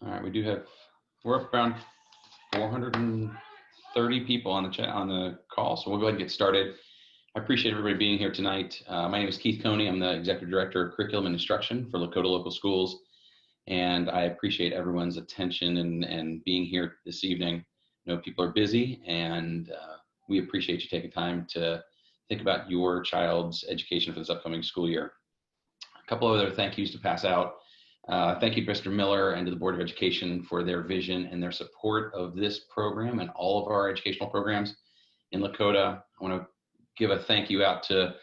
All right, we're up around 430 people on the chat on the call, so we'll go ahead and get started. I appreciate everybody being here tonight. My name is Keith Coney. I'm the Executive Director of Curriculum and Instruction for Lakota Local Schools, and I appreciate everyone's attention and being here this evening. I know people are busy, and we appreciate you taking time to think about your child's education for this upcoming school year. A couple of other thank yous to pass out. Thank you to Mr. Miller and to the Board of Education for their vision and their support of this program and all of our educational programs in Lakota. I want to give a thank you out to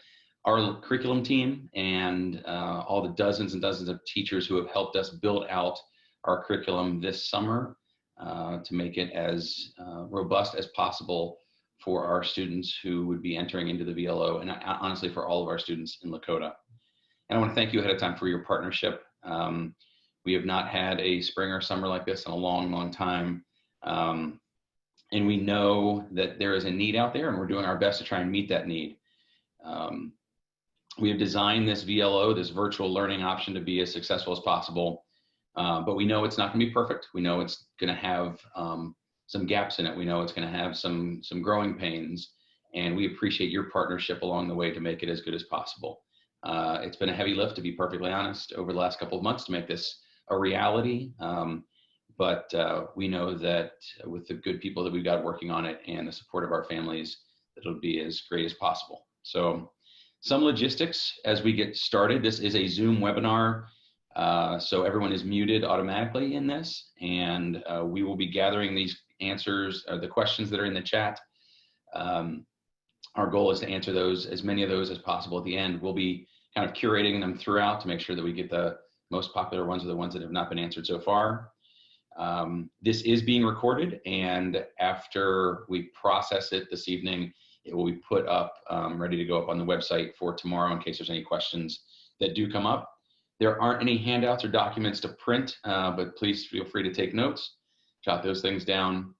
our curriculum team and all the dozens and dozens of teachers who have helped us build out our curriculum this summer to make it as robust as possible for our students who would be entering into the VLO, and honestly for all of our students in Lakota. And I want to thank you ahead of time for your partnership. We have not had a spring or summer like this in a long, long time. And we know that there is a need out there, and we're doing our best to try and meet that need. We have designed this VLO, this virtual learning option, to be as successful as possible. But we know it's not going to be perfect. We know it's going to have some gaps in it. We know it's going to have some growing pains. And we appreciate your partnership along the way to make it as good as possible. It's been a heavy lift, to be perfectly honest, over the last couple of months to make this a reality. But we know that with the good people that we've got working on it and the support of our families, that it'll be as great as possible. So some logistics as we get started. This is a Zoom webinar, so everyone is muted automatically in this, and we will be gathering these answers, the questions that are in the chat. Our goal is to answer those, as many of those as possible at the end. We'll be kind of curating them throughout to make sure that we get the most popular ones or the ones that have not been answered so far. This is being recorded, and after we process it this evening, it will be put up, ready to go up on the website for tomorrow in case there's any questions that do come up. There aren't any handouts or documents to print, but please feel free to take notes, jot those things down.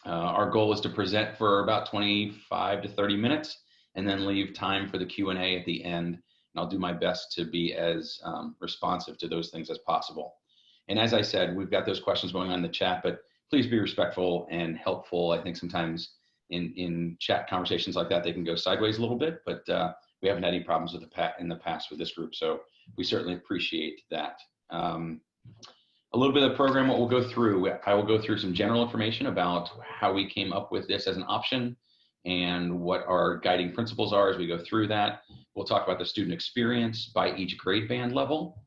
Our goal is to present for about 25 to 30 minutes and then leave time for the Q&A at the end. And I'll do my best to be as responsive to those things as possible. And as I said, we've got those questions going on in the chat, but please be respectful and helpful. I think sometimes in chat conversations like that, they can go sideways a little bit, but we haven't had any problems with in the past with this group. So we certainly appreciate that. A little bit of the program, what we'll go through, I will go through some general information about how we came up with this as an option and what our guiding principles are as we go through that. We'll talk about the student experience by each grade band level.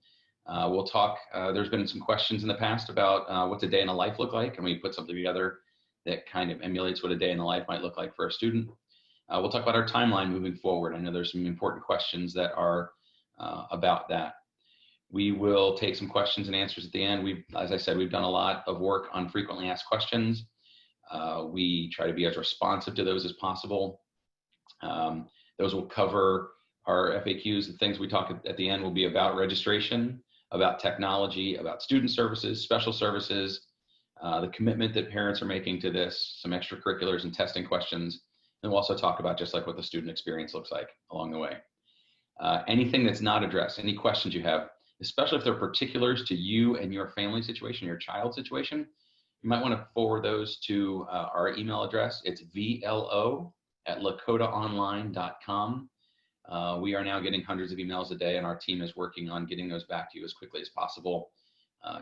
We'll talk, there's been some questions in the past about what's a day in the life look like, and we put something together that kind of emulates what a day in the life might look like for a student. We'll talk about our timeline moving forward. I know there's some important questions that are about that. We will take some questions and answers at the end. As I said, we've done a lot of work on frequently asked questions. We try to be as responsive to those as possible. Those will cover our FAQs. The things we talk at the end will be about registration, about technology, about student services, special services, the commitment that parents are making to this, some extracurriculars and testing questions. And we'll also talk about just like what the student experience looks like along the way. Anything that's not addressed, any questions you have, especially if they're particulars to you and your family situation, your child situation, you might want to forward those to our email address. It's vlo@lakotaonline.com. We are now getting hundreds of emails a day, and our team is working on getting those back to you as quickly as possible,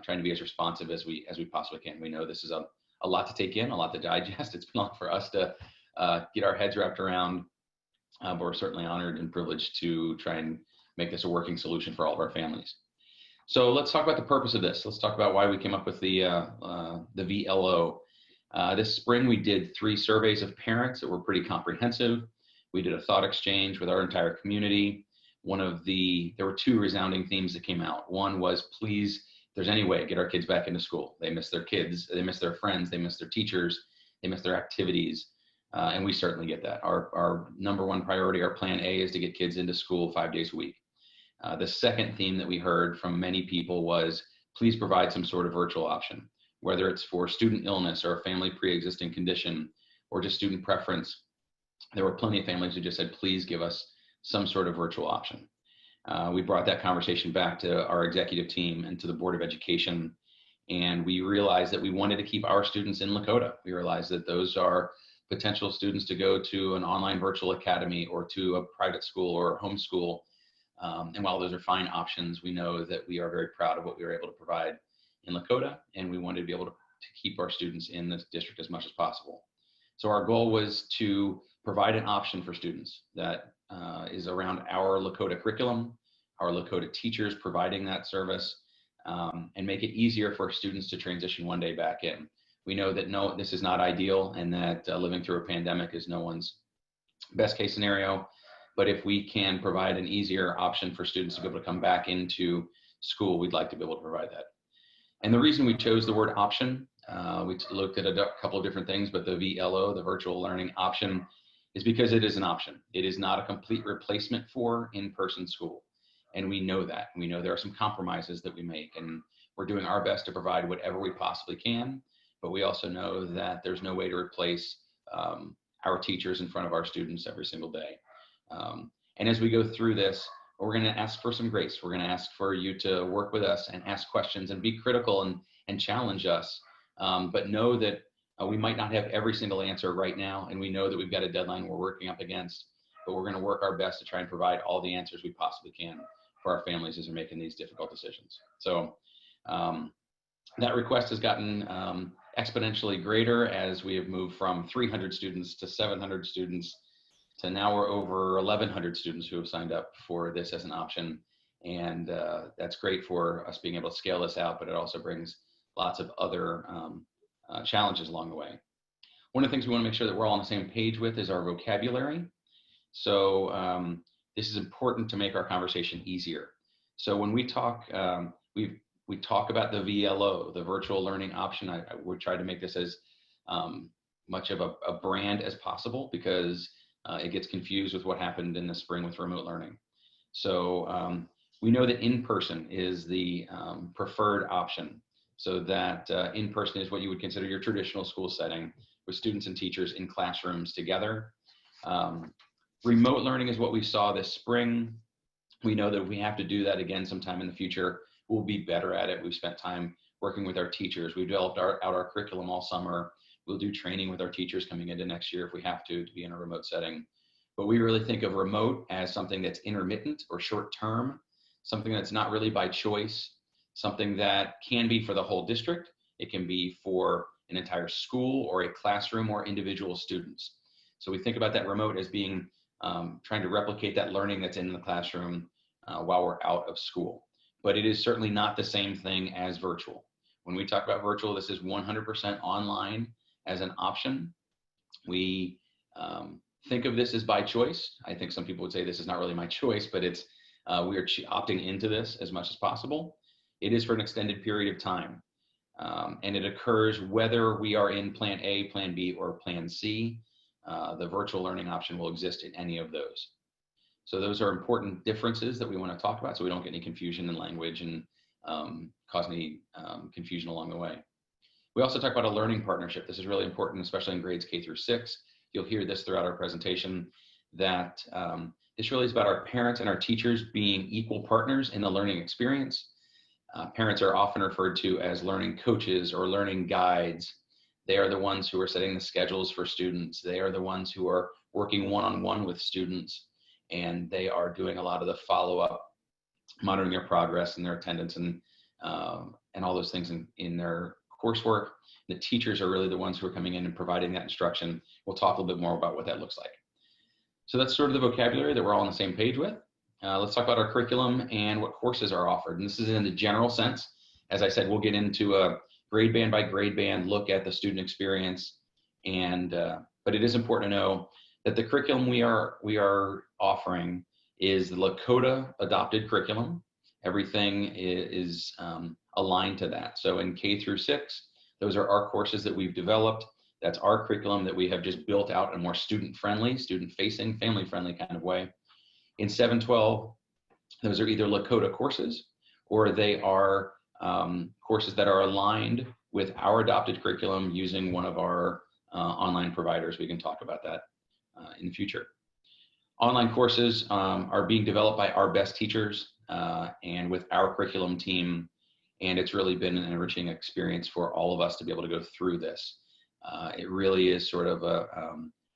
trying to be as responsive as we possibly can. We know this is a lot to take in, a lot to digest. It's been a lot for us to get our heads wrapped around, but we're certainly honored and privileged to try and make this a working solution for all of our families. So let's talk about the purpose of this. Let's talk about why we came up with the VLO. This spring, we did 3 surveys of parents that were pretty comprehensive. We did a thought exchange with our entire community. There were 2 resounding themes that came out. One was, please, if there's any way, get our kids back into school. They miss their kids, they miss their friends, they miss their teachers, they miss their activities. And we certainly get that. Our number 1 priority, our plan A, is to get kids into school 5 days a week. The second theme that we heard from many people was, please provide some sort of virtual option, whether it's for student illness or a family pre-existing condition or just student preference. There were plenty of families who just said, please give us some sort of virtual option. We brought that conversation back to our executive team and to the Board of Education, And we realized that we wanted to keep our students in Lakota. We realized that those are potential students to go to an online virtual academy or to a private school or homeschool. And while those are fine options, we know that we are very proud of what we were able to provide in Lakota, and we wanted to be able to keep our students in this district as much as possible. So our goal was to provide an option for students that is around our Lakota curriculum, our Lakota teachers providing that service, and make it easier for students to transition one day back in. We know that no, this is not ideal, and that living through a pandemic is no one's best case scenario. But if we can provide an easier option for students to be able to come back into school, we'd like to be able to provide that. And the reason we chose the word option, we looked at a couple of different things, but the VLO, the virtual learning option, is because it is an option. It is not a complete replacement for in-person school. And we know that. We know there are some compromises that we make, and we're doing our best to provide whatever we possibly can. But we also know that there's no way to replace our teachers in front of our students every single day. And as we go through this, we're going to ask for some grace. We're going to ask for you to work with us and ask questions and be critical and challenge us. But know that we might not have every single answer right now. And we know that we've got a deadline we're working up against, but we're going to work our best to try and provide all the answers we possibly can for our families as they're making these difficult decisions. So that request has gotten exponentially greater as we have moved from 300 students to 700 students to now we're over 1,100 students who have signed up for this as an option. And that's great for us being able to scale this out, but it also brings lots of other challenges along the way. One of the things we want to make sure that we're all on the same page with is our vocabulary. So this is important to make our conversation easier. So when we talk, we talk about the VLO, the virtual learning option. I would try to make this as much of a brand as possible, because it gets confused with what happened in the spring with remote learning. So we know that in-person is the preferred option. So that in-person is what you would consider your traditional school setting with students and teachers in classrooms together. Remote learning is what we saw this spring. We know that if we have to do that again sometime in the future, we'll be better at it. We've spent time working with our teachers. We've developed out our curriculum all summer. We'll do training with our teachers coming into next year if we have to be in a remote setting. But we really think of remote as something that's intermittent or short term, something that's not really by choice, something that can be for the whole district. It can be for an entire school or a classroom or individual students. So we think about that remote as being trying to replicate that learning that's in the classroom while we're out of school. But it is certainly not the same thing as virtual. When we talk about virtual, this is 100% online as an option. We think of this as by choice. I think some people would say this is not really my choice, but it's we are opting into this as much as possible. It is for an extended period of time. And it occurs whether we are in plan A, plan B, or plan C. The virtual learning option will exist in any of those. So those are important differences that we want to talk about so we don't get any confusion in language and cause any confusion along the way. We also talk about a learning partnership. This is really important, especially in grades K through 6. You'll hear this throughout our presentation, that this really is about our parents and our teachers being equal partners in the learning experience. Parents are often referred to as learning coaches or learning guides. They are the ones who are setting the schedules for students. They are the ones who are working one-on-one with students, and they are doing a lot of the follow-up, monitoring their progress and their attendance and all those things in their coursework. The teachers are really the ones who are coming in and providing that instruction. We'll talk a little bit more about what that looks like. So that's sort of the vocabulary that we're all on the same page with. Let's talk about our curriculum and what courses are offered. And this is in the general sense. As I said, we'll get into a grade band by grade band look at the student experience. But it is important to know that the curriculum we are offering is the Lakota adopted curriculum. Everything is aligned to that. So in K through 6, those are our courses that we've developed. That's our curriculum that we have just built out in a more student-friendly, student-facing, family-friendly kind of way. In 7-12, those are either Lakota courses or they are courses that are aligned with our adopted curriculum using one of our online providers. We can talk about that in the future. Online courses are being developed by our best teachers and with our curriculum team. And it's really been an enriching experience for all of us to be able to go through this. It really is sort of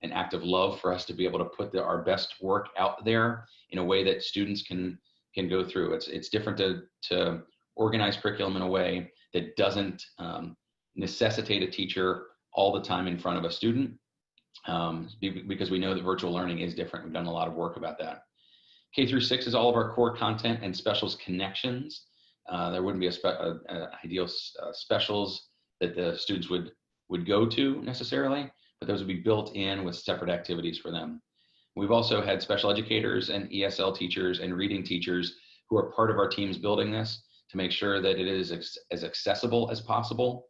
an act of love for us to be able to put our best work out there in a way that students can go through. It's different to organize curriculum in a way that doesn't necessitate a teacher all the time in front of a student, because we know that virtual learning is different. We've done a lot of work about that. K through 6 is all of our core content and specials connections. There wouldn't be ideal specials that the students would go to necessarily, but those would be built in with separate activities for them. We've also had special educators and ESL teachers and reading teachers who are part of our teams building this to make sure that it is as accessible as possible.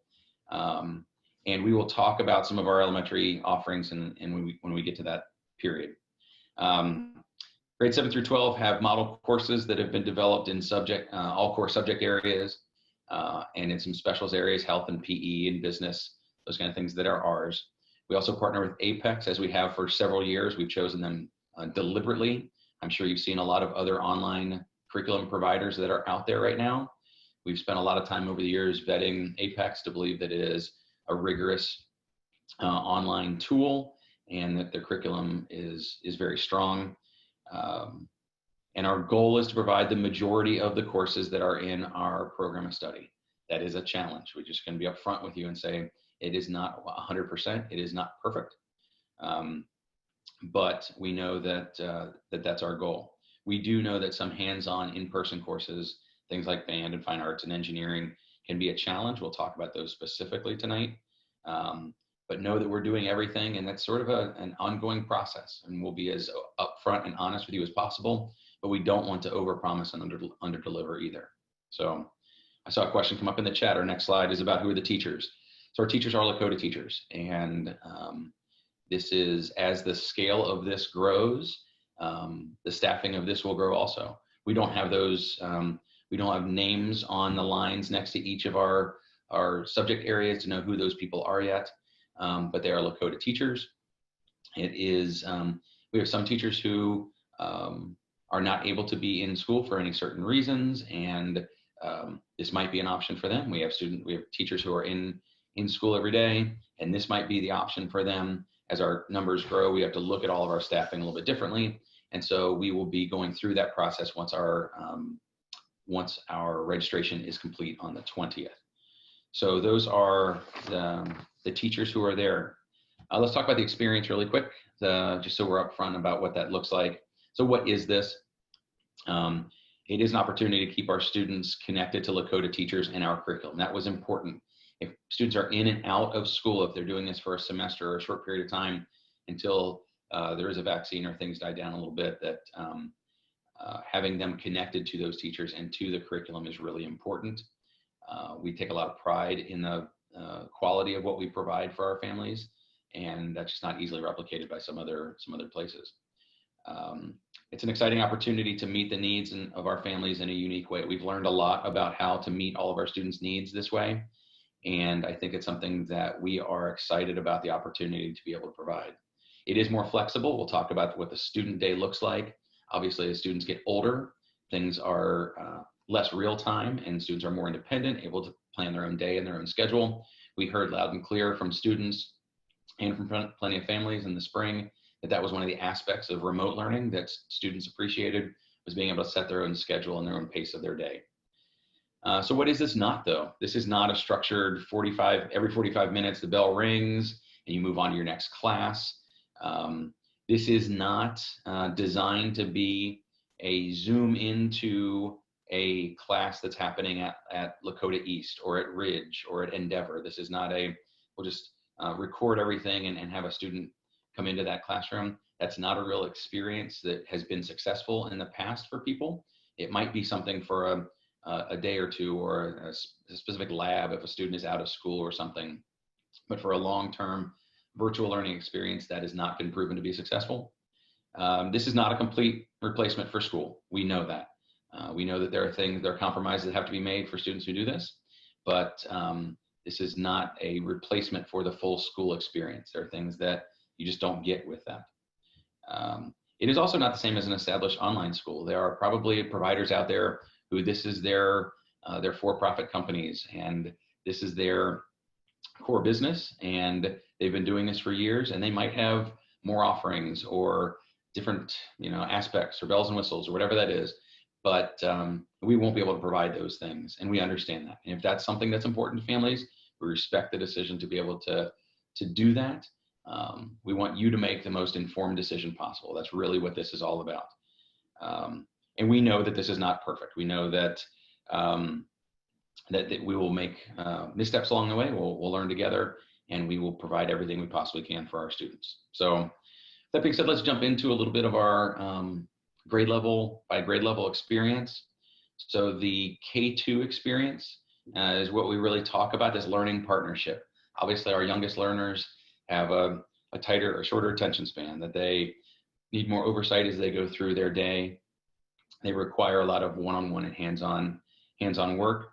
And we will talk about some of our elementary offerings when we get to that period. Grade 7 through 12 have model courses that have been developed in all core subject areas, and in some specials areas, health and PE and business, those kind of things that are ours. We also partner with Apex, as we have for several years. We've chosen them deliberately. I'm sure you've seen a lot of other online curriculum providers that are out there right now. We've spent a lot of time over the years vetting Apex to believe that it is a rigorous online tool and that the curriculum is very strong. And our goal is to provide the majority of the courses that are in our program of study. That is a challenge. We're just going to be upfront with you and say it is not 100%. It is not perfect, but we know that that's our goal. We do know that some hands-on in-person courses, things like band and fine arts and engineering, can be a challenge. We'll talk about those specifically tonight. But know that we're doing everything, and that's sort of an ongoing process, and we'll be as upfront and honest with you as possible, but we don't want to overpromise and underdeliver either. So I saw a question come up in the chat. Our next slide is about who are the teachers. So our teachers are Lakota teachers, and this is, as the scale of this grows, the staffing of this will grow also. We don't have those, we don't have names on the lines next to each of our subject areas to know who those people are yet. But they are Lakota teachers. It is, we have some teachers who are not able to be in school for any certain reasons, and this might be an option for them. We have teachers who are in school every day, and this might be the option for them. As our numbers grow, we have to look at all of our staffing a little bit differently, and so we will be going through that process once our registration is complete on the 20th. So those are the teachers who are there. Let's talk about the experience really quick, just so we're upfront about what that looks like. So what is this? It is an opportunity to keep our students connected to Lakota teachers and our curriculum. That was important. If students are in and out of school, if they're doing this for a semester or a short period of time until there is a vaccine or things die down a little bit, that having them connected to those teachers and to the curriculum is really important. We take a lot of pride in the quality of what we provide for our families, and that's just not easily replicated by some other places. It's an exciting opportunity to meet the needs of our families in a unique way. We've learned a lot about how to meet all of our students' needs this way, and I think it's something that we are excited about the opportunity to be able to provide. It is more flexible. We'll talk about what the student day looks like. Obviously, as students get older, things are less real time, and students are more independent, able to plan their own day and their own schedule. We heard loud and clear from students and from plenty of families in the spring that was one of the aspects of remote learning that students appreciated, was being able to set their own schedule and their own pace of their day. So what is this not, though? This is not a structured every 45 minutes the bell rings and you move on to your next class. This is not designed to be a zoom into a class that's happening at Lakota East or at Ridge or at Endeavor. This is not we'll just record everything and have a student come into that classroom. That's not a real experience that has been successful in the past for people. It might be something for a day or two, or a specific lab if a student is out of school or something. But for a long-term virtual learning experience, that has not been proven to be successful. This is not a complete replacement for school. We know that. We know that there are compromises that have to be made for students who do this, but this is not a replacement for the full school experience. There are things that you just don't get with that. It is also not the same as an established online school. There are probably providers out there who this is their They're for-profit companies, and this is their core business, and they've been doing this for years, and they might have more offerings or different, aspects or bells and whistles or whatever that is. But we won't be able to provide those things, and we understand that. And if that's something that's important to families, we respect the decision to be able to do that. We want you to make the most informed decision possible. That's really what this is all about. And we know that this is not perfect. We know that that we will make missteps along the way. We'll learn together, and we will provide everything we possibly can for our students. So that being said, let's jump into a little bit of our grade level by grade level experience. So the K2 experience is what we really talk about, this learning partnership. Obviously, our youngest learners have a tighter or shorter attention span, that they need more oversight as they go through their day. They require a lot of one-on-one and hands-on work.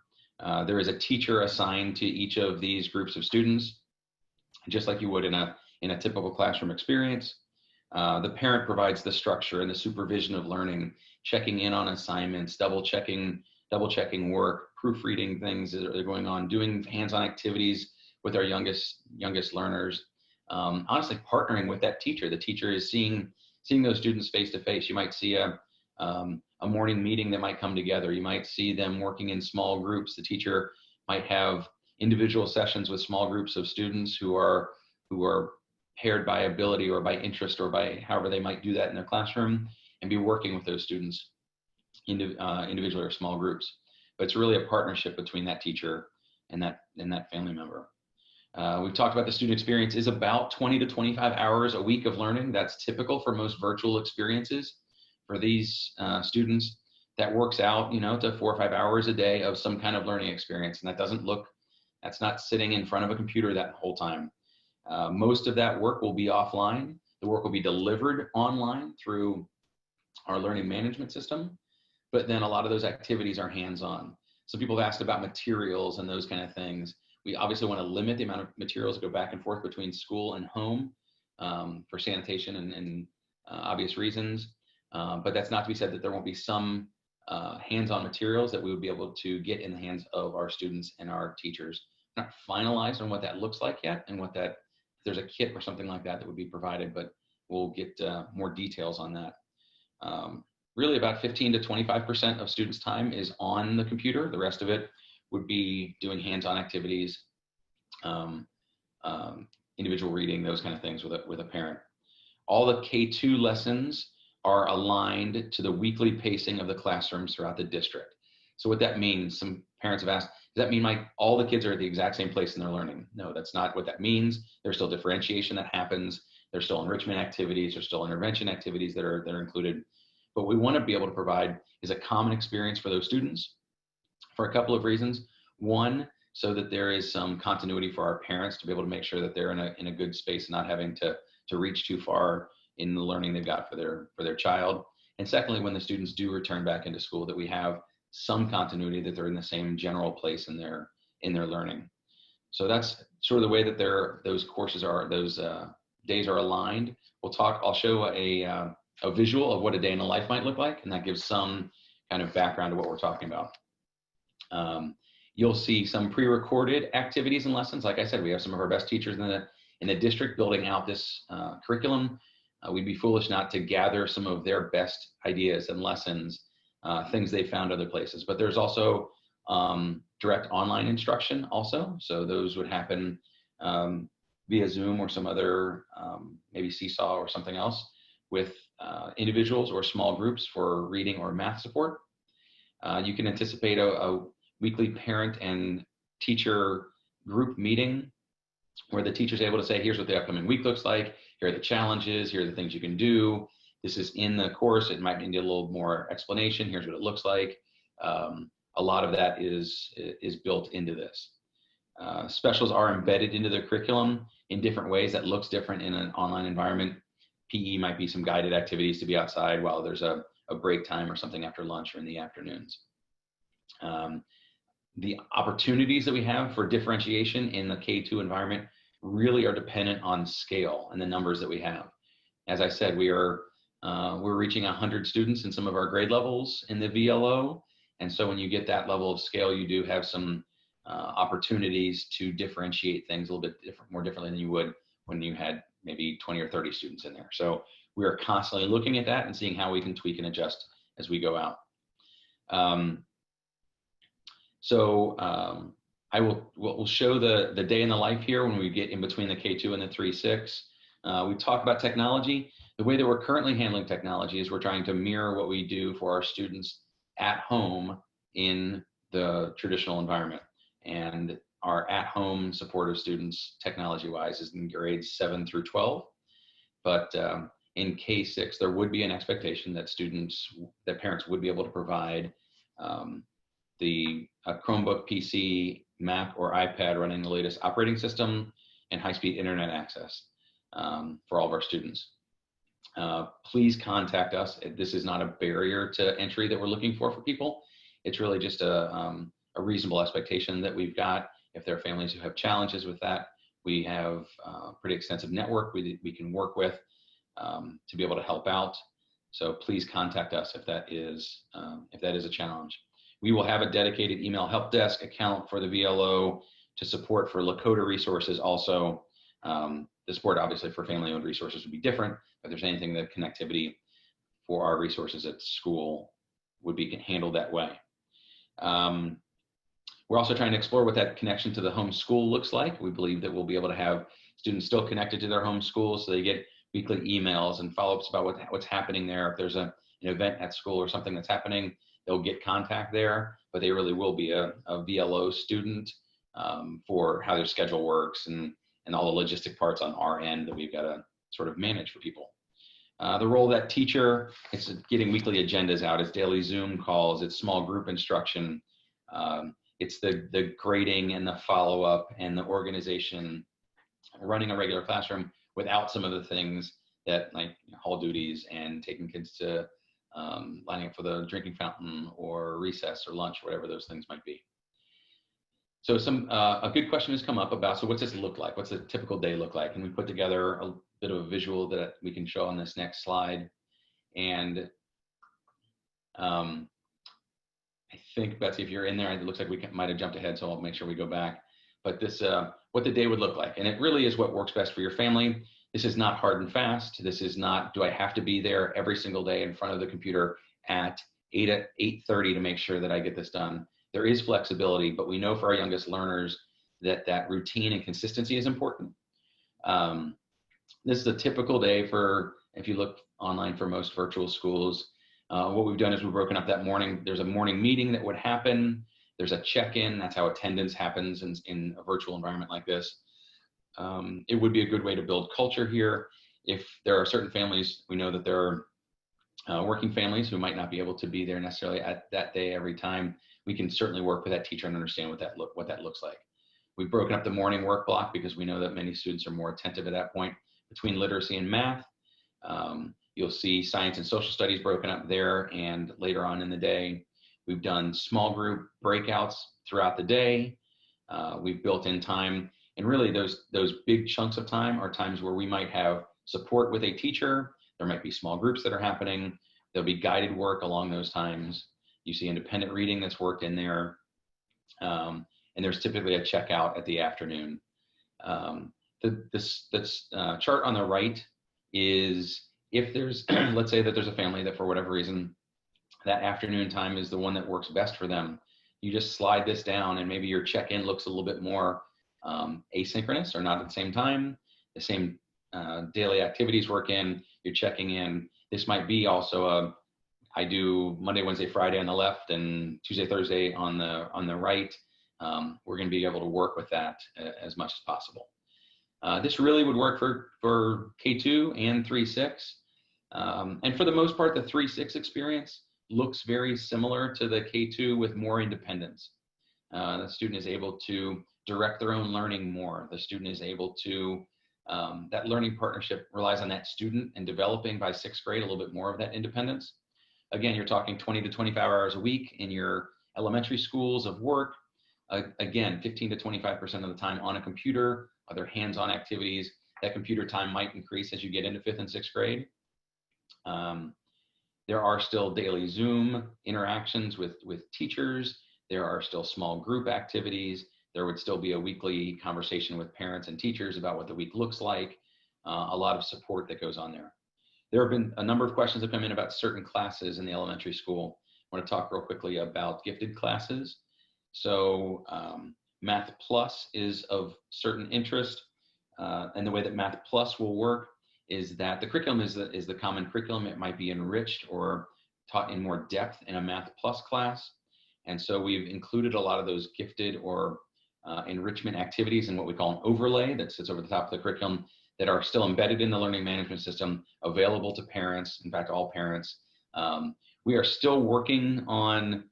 There is a teacher assigned to each of these groups of students, just like you would in a typical classroom experience. The parent provides the structure and the supervision of learning, checking in on assignments, double checking work, proofreading things that are going on, doing hands-on activities with our youngest learners. Honestly, partnering with that teacher. The teacher is seeing those students face to face. You might see a morning meeting that might come together. You might see them working in small groups. The teacher might have individual sessions with small groups of students who are paired by ability or by interest or by however they might do that in their classroom, and be working with those students individually or small groups. But it's really a partnership between that teacher and that family member. We've talked about the student experience is about 20 to 25 hours a week of learning. That's typical for most virtual experiences. For these students, that works out, to 4 or 5 hours a day of some kind of learning experience. And that's not sitting in front of a computer that whole time. Most of that work will be offline. The work will be delivered online through our learning management system, but then a lot of those activities are hands-on. So people have asked about materials and those kind of things. We obviously want to limit the amount of materials that go back and forth between school and home for sanitation and obvious reasons. But that's not to be said that there won't be some hands-on materials that we would be able to get in the hands of our students and our teachers. Not finalized on what that looks like yet, and if there's a kit or something like that would be provided, but we'll get more details on that. Really about 15 to 25% of students' time is on the computer. The rest of it would be doing hands-on activities, individual reading, those kind of things with a parent. All the K2 lessons are aligned to the weekly pacing of the classrooms throughout the district. So what that means, some parents have asked, does that mean all the kids are at the exact same place in their learning? No, that's not what that means. There's still differentiation that happens. There's still enrichment activities. There's still intervention activities that are included. But what we want to be able to provide is a common experience for those students for a couple of reasons. One, so that there is some continuity for our parents to be able to make sure that they're in a good space and not having to reach too far in the learning they've got for their child. And secondly, when the students do return back into school, that we have some continuity, that they're in the same general place in their learning. So that's sort of the way that those courses are, those days are aligned. I'll show a visual of what a day in the life might look like, and that gives some kind of background to what we're talking about. You'll see some pre-recorded activities and lessons. Like I said, we have some of our best teachers in the district building out this curriculum. We'd be foolish not to gather some of their best ideas and lessons, things they found other places. But there's also direct online instruction also. So those would happen via Zoom or some other, maybe Seesaw or something else, with individuals or small groups for reading or math support. You can anticipate a weekly parent and teacher group meeting where the teacher's able to say, here's what the upcoming week looks like, here are the challenges, here are the things you can do. This is in the course, it might need a little more explanation, here's what it looks like. A lot of that is built into this. Specials are embedded into the curriculum in different ways that looks different in an online environment. PE might be some guided activities to be outside while there's a break time or something after lunch or in the afternoons. The opportunities that we have for differentiation in the K2 environment really are dependent on scale and the numbers that we have. As I said, we're reaching 100 students in some of our grade levels in the VLO, And so when you get that level of scale, you do have some opportunities to differentiate things a little bit more differently than you would when you had maybe 20 or 30 students in there. So we are constantly looking at that and seeing how we can tweak and adjust as we go out. We'll show the day in the life here when we get in between the K2 and the 3-6. We talk about technology. The way that we're currently handling technology is we're trying to mirror what we do for our students at home in the traditional environment. And our at-home support of students, technology-wise, is in grades 7 through 12. But in K6, there would be an expectation that parents would be able to provide a Chromebook, PC, Mac, or iPad running the latest operating system and high-speed internet access for all of our students. Please contact us. This is not a barrier to entry that we're looking for people. It's really just a reasonable expectation that we've got. If there are families who have challenges with that, we have a pretty extensive network we can work with to be able to help out. So please contact us if that is a challenge. We will have a dedicated email help desk account for the VLO to support for Lakota resources also. The support obviously for family-owned resources would be different, but if there's anything that connectivity for our resources at school would be handled that way. We're also trying to explore what that connection to the home school looks like. We believe that we'll be able to have students still connected to their home school, so they get weekly emails and follow-ups about what's happening there. If there's an event at school or something that's happening, they'll get contact there, but they really will be a VLO student for how their schedule works and all the logistic parts on our end that we've got to sort of manage for people. The role of that teacher, it's getting weekly agendas out, it's daily Zoom calls, it's small group instruction, it's the grading and the follow-up and the organization, running a regular classroom without some of the things that like hall duties and taking kids to lining up for the drinking fountain or recess or lunch, whatever those things might be. So a good question has come up about, so what's this look like? What's a typical day look like? And we put together a bit of a visual that we can show on this next slide. And I think, Betsy, if you're in there, it looks like we might have jumped ahead, so I'll make sure we go back. But this, what the day would look like. And it really is what works best for your family. This is not hard and fast. This is not, do I have to be there every single day in front of the computer at 8:30 to make sure that I get this done? There is flexibility, but we know for our youngest learners that routine and consistency is important. This is a typical day for, if you look online for most virtual schools, what we've done is we've broken up that morning. There's a morning meeting that would happen. There's a check-in. That's how attendance happens in a virtual environment like this. It would be a good way to build culture here. If there are certain families, we know that there are working families who might not be able to be there necessarily at that day every time. We can certainly work with that teacher and understand what that looks like. We've broken up the morning work block because we know that many students are more attentive at that point between literacy and math. You'll see science and social studies broken up there, and later on in the day, we've done small group breakouts throughout the day. We've built in time, and really those big chunks of time are times where we might have support with a teacher. There might be small groups that are happening. There'll be guided work along those times. You see independent reading that's worked in there. And there's typically a checkout at the afternoon. This chart on the right is if there's, let's say that there's a family that for whatever reason, that afternoon time is the one that works best for them. You just slide this down and maybe your check-in looks a little bit more asynchronous or not at the same time. The same daily activities work in, you're checking in. This might be also I do Monday, Wednesday, Friday on the left and Tuesday, Thursday on the right. We're going to be able to work with that as much as possible. This really would work for K2 and 3-6. And for the most part, the 3-6 experience looks very similar to the K2 with more independence. The student is able to direct their own learning more. The student is able to, that learning partnership relies on that student and developing by 6th grade a little bit more of that independence. Again, you're talking 20 to 25 hours a week in your elementary schools of work. Again, 15 to 25% of the time on a computer, other hands-on activities. That computer time might increase as you get into 5th and 6th grade. There are still daily Zoom interactions with teachers. There are still small group activities. There would still be a weekly conversation with parents and teachers about what the week looks like. A lot of support that goes on there. There have been a number of questions that come in about certain classes in the elementary school. I want to talk real quickly about gifted classes. So Math Plus is of certain interest. And the way that Math Plus will work is that the curriculum is the common curriculum. It might be enriched or taught in more depth in a Math Plus class. And so we've included a lot of those gifted or enrichment activities in what we call an overlay that sits over the top of the curriculum that are still embedded in the learning management system, available to parents, in fact, all parents. We are still working on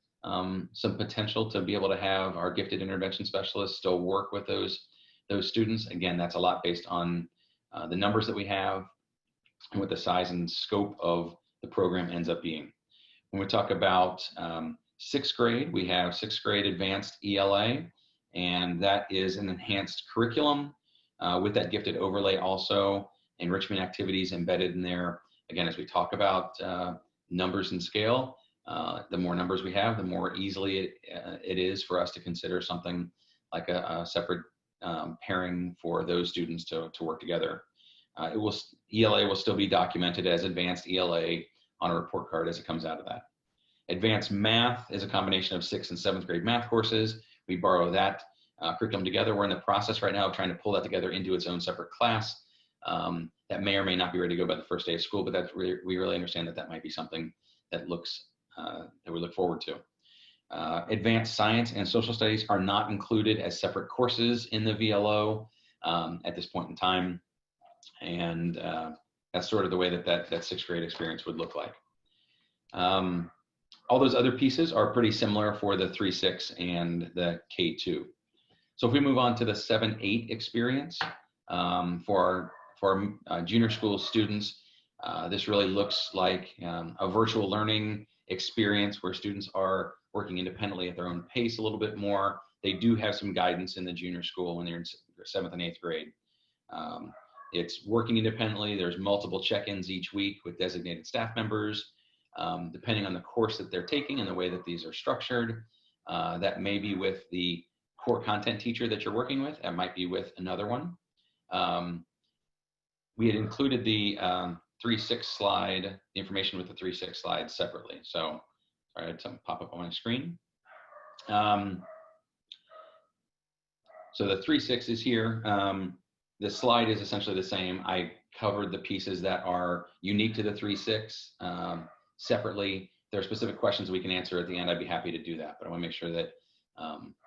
some potential to be able to have our gifted intervention specialists still work with those students. Again, that's a lot based on the numbers that we have and what the size and scope of the program ends up being. When we talk about 6th grade, we have 6th grade advanced ELA, and that is an enhanced curriculum with that gifted overlay, also enrichment activities embedded in there. Again, as we talk about numbers and scale, the more numbers we have, the more easily it is for us to consider something like a separate pairing for those students to work together. ELA will still be documented as advanced ELA on a report card as it comes out of that. Advanced math is a combination of 6th and 7th grade math courses. We borrow that curriculum together. We're in the process right now of trying to pull that together into its own separate class that may or may not be ready to go by the first day of school, but that's we really understand that might be something that that we look forward to. Advanced science and social studies are not included as separate courses in the VLO at this point in time. And that's sort of the way that 6th grade experience would look like. All those other pieces are pretty similar for the 3-6 and the K2. So if we move on to the 7-8 experience for our junior school students, this really looks like a virtual learning experience where students are working independently at their own pace a little bit more. They do have some guidance in the junior school when they're in 7th and 8th grade. It's working independently. There's multiple check-ins each week with designated staff members. Depending on the course that they're taking and the way that these are structured, that may be with the core content teacher that you're working with. That might be with another one. We had included the 3-6 slide, the information with the 3-6 slide separately. So sorry, I had something pop up on my screen. So the 3-6 is here. The slide is essentially the same. I covered the pieces that are unique to the 3-6 separately. There are specific questions we can answer at the end. I'd be happy to do that, but I want to make sure that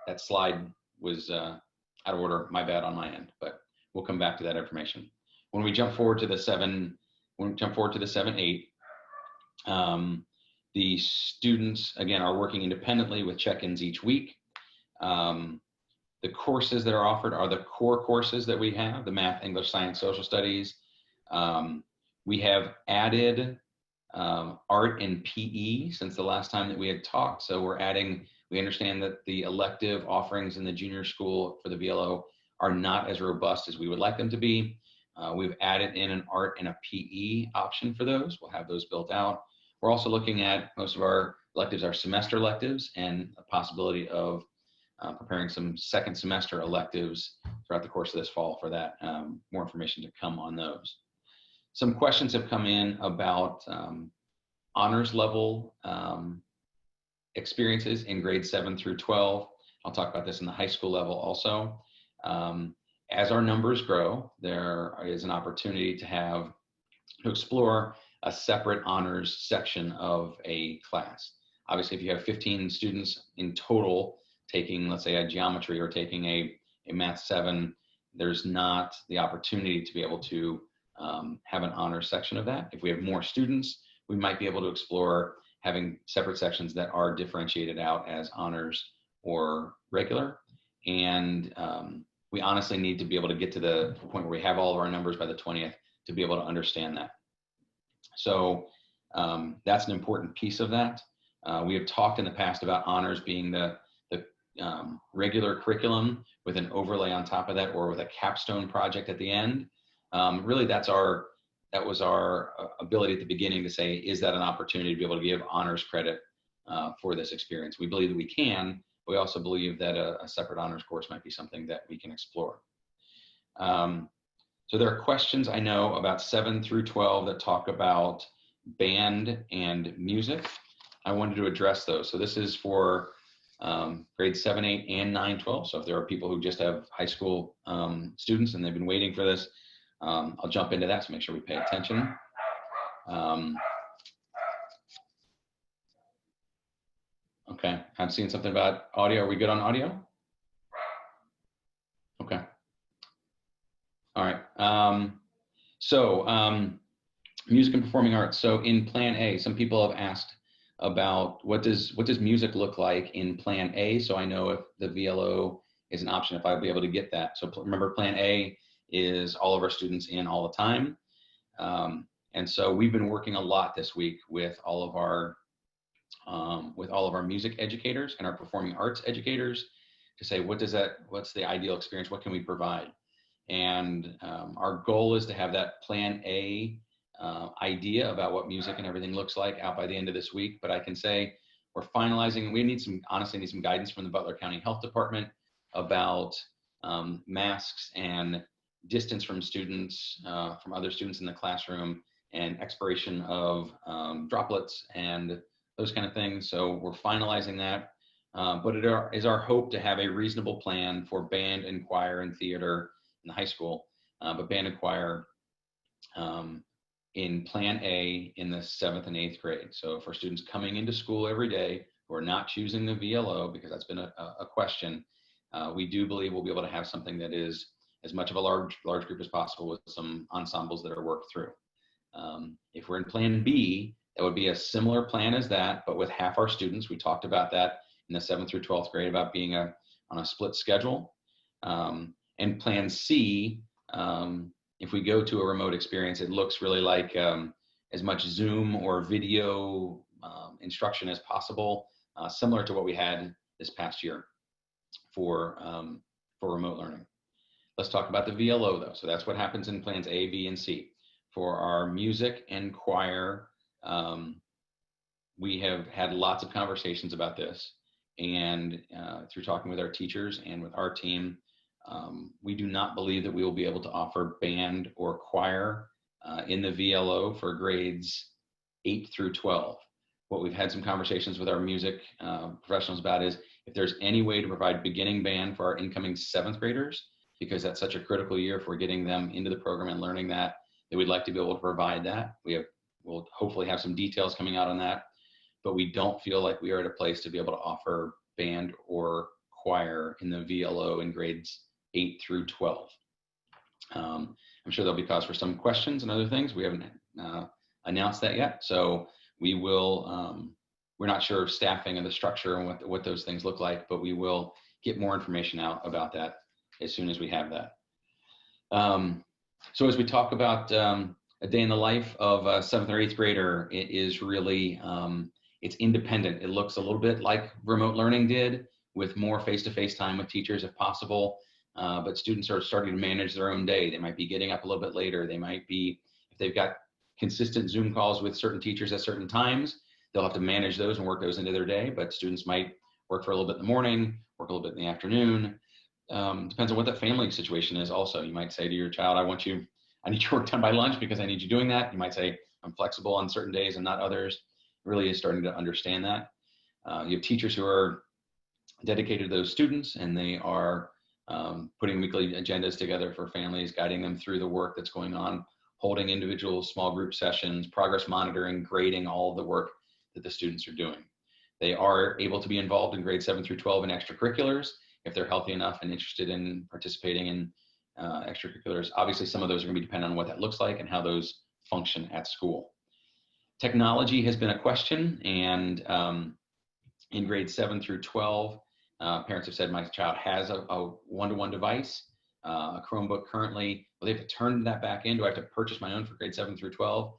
that slide was out of order. My bad on my end, but we'll come back to that information. When we jump forward to the 7-8, the students again are working independently with check-ins each week. The courses that are offered are the core courses that we have: the math, English, science, social studies. We have added art and PE since the last time that we had talked. So we're adding, we understand that the elective offerings in the junior school for the VLO are not as robust as we would like them to be. We've added in an art and a PE option for those. We'll have those built out. We're also looking at most of our electives are semester electives, and a possibility of preparing some second semester electives throughout the course of this fall for that. More information to come on those. Some questions have come in about honors level experiences in grades 7 through 12. I'll talk about this in the high school level also. As our numbers grow, there is an opportunity to explore a separate honors section of a class. Obviously, if you have 15 students in total taking, let's say, a geometry or taking a math 7, there's not the opportunity to be able to have an honors section of that. If we have more students, we might be able to explore having separate sections that are differentiated out as honors or regular. And we honestly need to be able to get to the point where we have all of our numbers by the 20th to be able to understand that. So that's an important piece of that. We have talked in the past about honors being the regular curriculum with an overlay on top of that, or with a capstone project at the end. Really, that's our that was our ability at the beginning to say, is that an opportunity to be able to give honors credit for this experience? We believe that we can. We also believe that a separate honors course might be something that we can explore. So there are questions I know about 7 through 12 that talk about band and music. I wanted to address those. So this is for grades 7, 8, and 9, 12. So if there are people who just have high school students and they've been waiting for this, I'll jump into that, so make sure we pay attention. Okay, I'm seeing something about audio. Are we good on audio? Okay. All right. Music and performing arts. So in Plan A, some people have asked about what does music look like in Plan A, so I know if the VLO is an option, if I'll be able to get that. So remember, Plan A is all of our students in all the time. And so we've been working a lot this week with all of our music educators and our performing arts educators to say, what's the ideal experience? What can we provide? And our goal is to have that Plan A idea about what music and everything looks like out by the end of this week. But I can say we're finalizing, and we honestly need some guidance from the Butler County Health Department about masks and distance from students, from other students in the classroom, and expiration of droplets and those kind of things. So we're finalizing that. But it is our hope to have a reasonable plan for band and choir and theater in the high school, but band and choir in Plan A in the 7th and 8th grade. So for students coming into school every day who are not choosing the VLO, because that's been a question, we do believe we'll be able to have something that is as much of a large group as possible with some ensembles that are worked through. If we're in Plan B, that would be a similar plan as that, but with half our students. We talked about that in the 7th through 12th grade about being on a split schedule. And Plan C, if we go to a remote experience, it looks really like as much Zoom or video instruction as possible, similar to what we had this past year for remote learning. Let's talk about the VLO though. So that's what happens in Plans A, B, and C. For our music and choir, we have had lots of conversations about this, and through talking with our teachers and with our team, we do not believe that we will be able to offer band or choir in the VLO for grades 8 through 12. What we've had some conversations with our music professionals about is if there's any way to provide beginning band for our incoming 7th graders, because that's such a critical year for getting them into the program and learning that we'd like to be able to provide that. We'll hopefully have some details coming out on that, but we don't feel like we are at a place to be able to offer band or choir in the VLO in grades 8 through 12. I'm sure there'll be cause for some questions and other things. We haven't announced that yet, so we will. We're not sure of staffing and the structure and what those things look like, but we will get more information out about that as soon as we have that. So as we talk about a day in the life of a 7th or 8th grader, it is really, it's independent. It looks a little bit like remote learning did, with more face-to-face time with teachers if possible, but students are starting to manage their own day. They might be getting up a little bit later. They might be, if they've got consistent Zoom calls with certain teachers at certain times, they'll have to manage those and work those into their day, but students might work for a little bit in the morning, work a little bit in the afternoon. Depends on what that family situation is also. You might say to your child, I need your work done by lunch because I need you doing that. You might say, I'm flexible on certain days and not others. It really is starting to understand that. You have teachers who are dedicated to those students, and they are putting weekly agendas together for families, guiding them through the work that's going on, holding individual small group sessions, progress monitoring, grading all of the work that the students are doing. They are able to be involved in grades 7 through 12 in extracurriculars if they're healthy enough and interested in participating in extracurriculars. Obviously, some of those are going to be dependent on what that looks like and how those function at school. Technology has been a question, and in grades 7 through 12, parents have said my child has a one-to-one device, a Chromebook currently. Well, they have to turn that back in. Do I have to purchase my own for grades 7 through 12?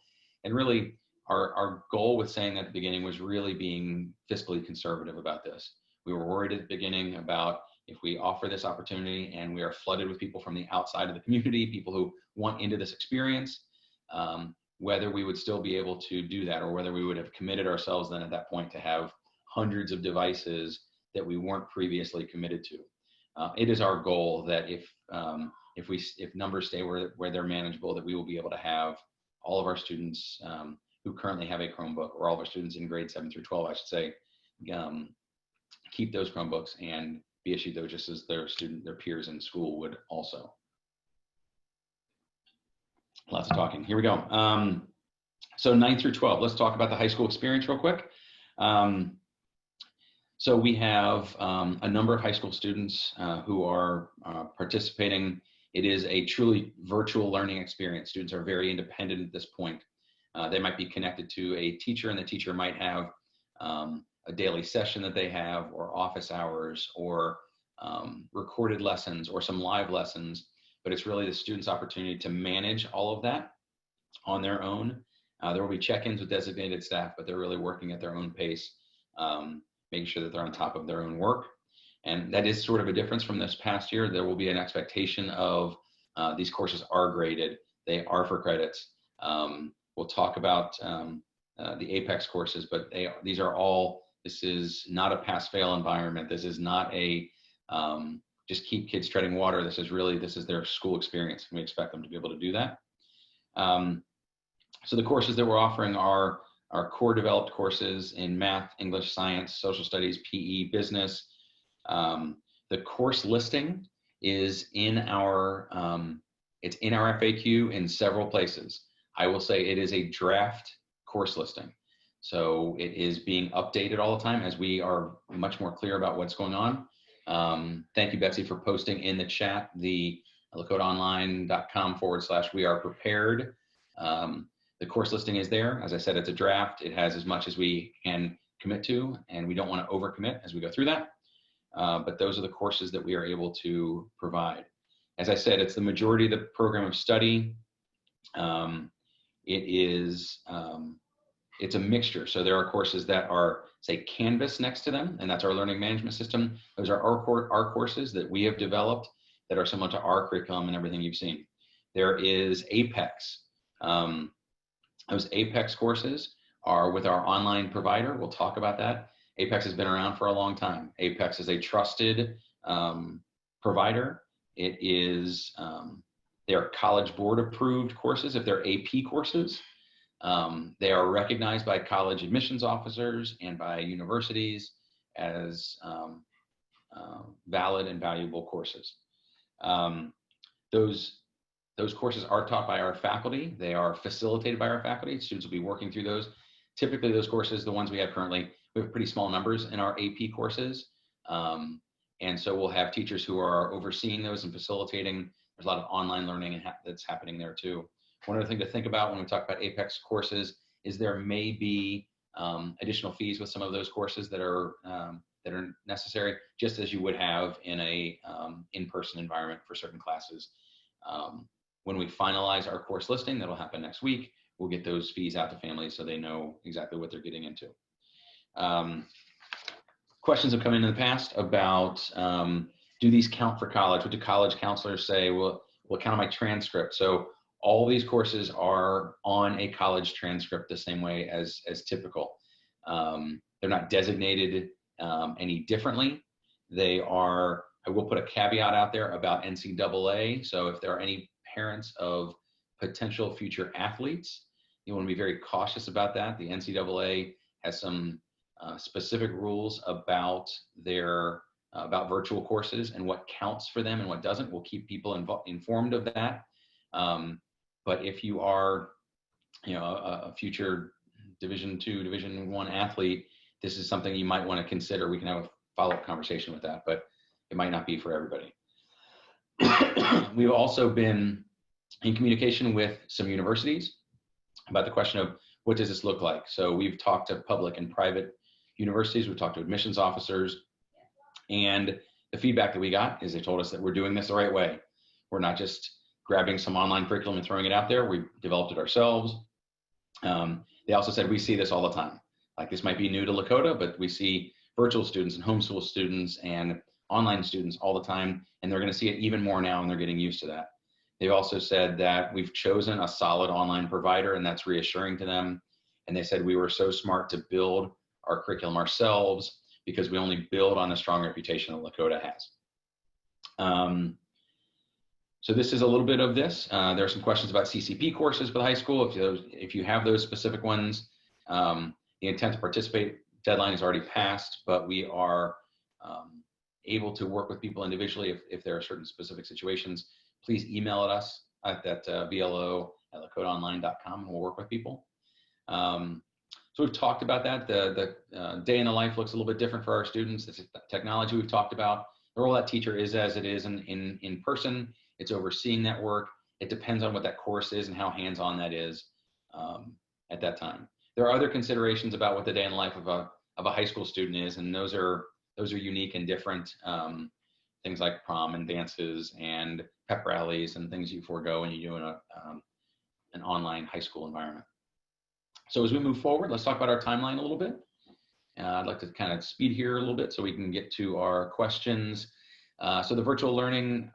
And really, our goal with saying that at the beginning was really being fiscally conservative about this. We were worried at the beginning about if we offer this opportunity and we are flooded with people from the outside of the community, people who want into this experience, whether we would still be able to do that, or whether we would have committed ourselves then at that point to have hundreds of devices that we weren't previously committed to. It is our goal that if numbers stay where they're manageable, that we will be able to have all of our students who currently have a Chromebook, or all of our students in grade 7 through 12, I should say, keep those Chromebooks and be issued those just as their peers in school would also. Lots of talking. Here we go. So 9 through 12, let's talk about the high school experience real quick. So we have a number of high school students who are participating. It is a truly virtual learning experience. Students are very independent at this point. They might be connected to a teacher, and the teacher might have a daily session that they have, or office hours, or recorded lessons, or some live lessons. But it's really the student's opportunity to manage all of that on their own. There will be check-ins with designated staff, but they're really working at their own pace, making sure that they're on top of their own work. And that is sort of a difference from this past year. There will be an expectation of these courses are graded. They are for credits. We'll talk about the Apex courses, but this is not a pass-fail environment. This is not a just keep kids treading water. This is their school experience, and we expect them to be able to do that. So the courses that we're offering are our core developed courses in math, English, science, social studies, PE, business. The course listing is in our FAQ in several places. I will say it is a draft course listing. So it is being updated all the time as we are much more clear about what's going on. Thank you, Betsy, for posting in the chat the lakotaonline.com/we-are-prepared. The course listing is there. As I said, it's a draft. It has as much as we can commit to, and we don't want to overcommit as we go through that. But those are the courses that we are able to provide. As I said, it's the majority of the program of study. It's a mixture. So there are courses that are, say, Canvas next to them, and that's our learning management system. Those are our courses that we have developed that are similar to our curriculum and everything you've seen. There is Apex. Those Apex courses are with our online provider. We'll talk about that. Apex has been around for a long time. Apex is a trusted provider. It is, they are College Board approved courses if they're AP courses. They are recognized by college admissions officers and by universities as valid and valuable courses. Those courses are taught by our faculty. They are facilitated by our faculty. Students will be working through those. Typically, those courses, the ones we have currently, we have pretty small numbers in our AP courses. And so we'll have teachers who are overseeing those and facilitating. There's a lot of online learning that's happening there too. One other thing to think about when we talk about Apex courses is there may be additional fees with some of those courses that are necessary, just as you would have in a in-person environment for certain classes. When we finalize our course listing, that'll happen next week, we'll get those fees out to families so they know exactly what they're getting into. Questions have come in the past about, do these count for college? What do college counselors say? Well, count on my transcript. So all these courses are on a college transcript the same way as typical. They're not designated any differently. They are, I will put a caveat out there about NCAA. So if there are any parents of potential future athletes, you want to be very cautious about that. The NCAA has some specific rules about about virtual courses and what counts for them and what doesn't. We'll keep people informed of that. But if you are, a future Division II, Division I athlete, this is something you might want to consider. We can have a follow-up conversation with that, but it might not be for everybody. We've also been in communication with some universities about the question of what does this look like? So we've talked to public and private universities. We've talked to admissions officers, and the feedback that we got is they told us that we're doing this the right way. We're not just grabbing some online curriculum and throwing it out there. We developed it ourselves. They also said, we see this all the time. Like, this might be new to Lakota, but we see virtual students and homeschool students and online students all the time, and they're going to see it even more now, and they're getting used to that. They've also said that we've chosen a solid online provider, and that's reassuring to them. And they said we were so smart to build our curriculum ourselves because we only build on the strong reputation that Lakota has. So this is a little bit of this. There are some questions about CCP courses for the high school. If you have those specific ones, the intent to participate deadline is already passed, but we are able to work with people individually if there are certain specific situations. Please email us at that VLO@lakotaonline.com, and we'll work with people. So we've talked about that. The day in the life looks a little bit different for our students. It's technology we've talked about. The role of that teacher is as it is in person. It's overseeing that work. It depends on what that course is and how hands-on that is at that time. There are other considerations about what the day in the life of a high school student is, and those are unique and different. Things like prom and dances and pep rallies and things you forego when you do in an online high school environment. So as we move forward, let's talk about our timeline a little bit. I'd like to kind of speed here a little bit so we can get to our questions. So the virtual learning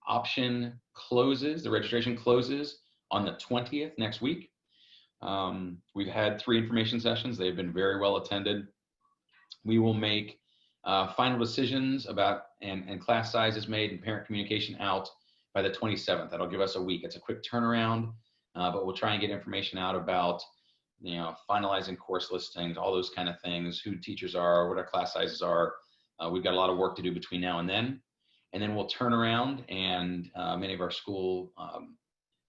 option closes, the registration closes on the 20th next week. We've had 3 information sessions. They've been very well attended. We will make final decisions about and class sizes made and parent communication out by the 27th. That'll give us a week. It's a quick turnaround, but we'll try and get information out about finalizing course listings, all those kind of things, who teachers are, what our class sizes are. We've got a lot of work to do between now and then. And then we'll turn around and many of our school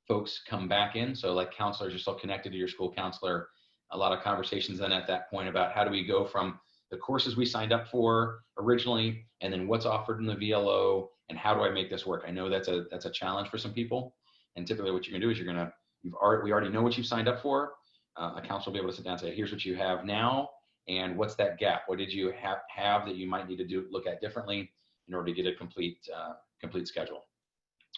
folks come back in. So like counselors, you're still connected to your school counselor. A lot of conversations then at that point about how do we go from the courses we signed up for originally, and then what's offered in the VLO, and how do I make this work? I know that's a challenge for some people. And typically what you're gonna do is we already know what you've signed up for. A counselor will be able to sit down and say, here's what you have now, and what's that gap? What did you have that you might need to look at differently in order to get a complete schedule?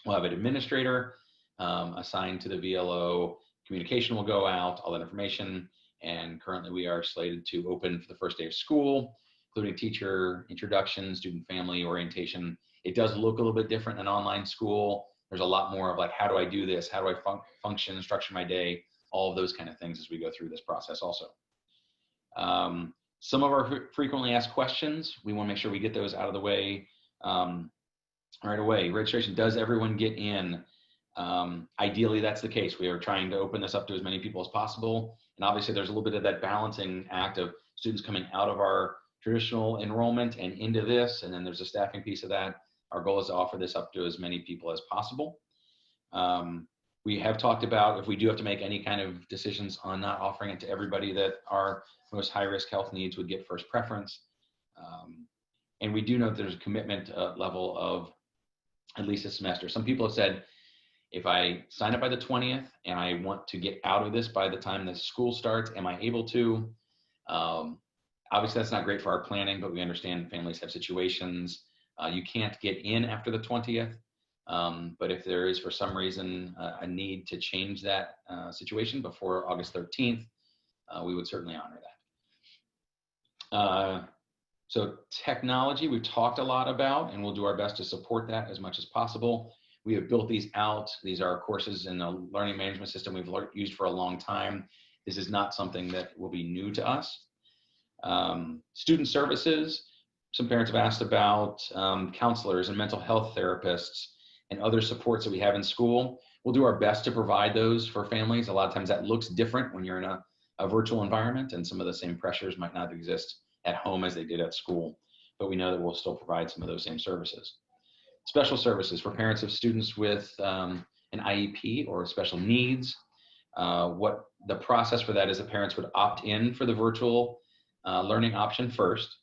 We'll have an administrator assigned to the VLO. Communication will go out, all that information. And currently we are slated to open for the first day of school, including teacher introduction, student family orientation. It does look a little bit different than online school. There's a lot more of like, how do I do this? How do I function, structure my day? All of those kind of things as we go through this process also. Some of our frequently asked questions, we want to make sure we get those out of the way right away. Registration, does everyone get in? Ideally, that's the case. We are trying to open this up to as many people as possible. And obviously, there's a little bit of that balancing act of students coming out of our traditional enrollment and into this, and then there's a staffing piece of that. Our goal is to offer this up to as many people as possible. We have talked about if we do have to make any kind of decisions on not offering it to everybody, that our most high-risk health needs would get first preference. And we do know that there's a commitment level of at least a semester. Some people have said, if I sign up by the 20th and I want to get out of this by the time the school starts, am I able to? Obviously, that's not great for our planning, but we understand families have situations. You can't get in after the 20th, but if there is for some reason a need to change that situation before August 13th, we would certainly honor that. So technology, we've talked a lot about, and we'll do our best to support that as much as possible. We have built these out. These are courses in the learning management system we've used for a long time. This is not something that will be new to us. Student services, some parents have asked about counselors and mental health therapists and other supports that we have in school. We'll do our best to provide those for families. A lot of times that looks different when you're in a virtual environment, and some of the same pressures might not exist at home as they did at school, but we know that we'll still provide some of those same services. Special services for parents of students with an IEP or special needs. What the process for that is, the parents would opt in for the virtual learning option first,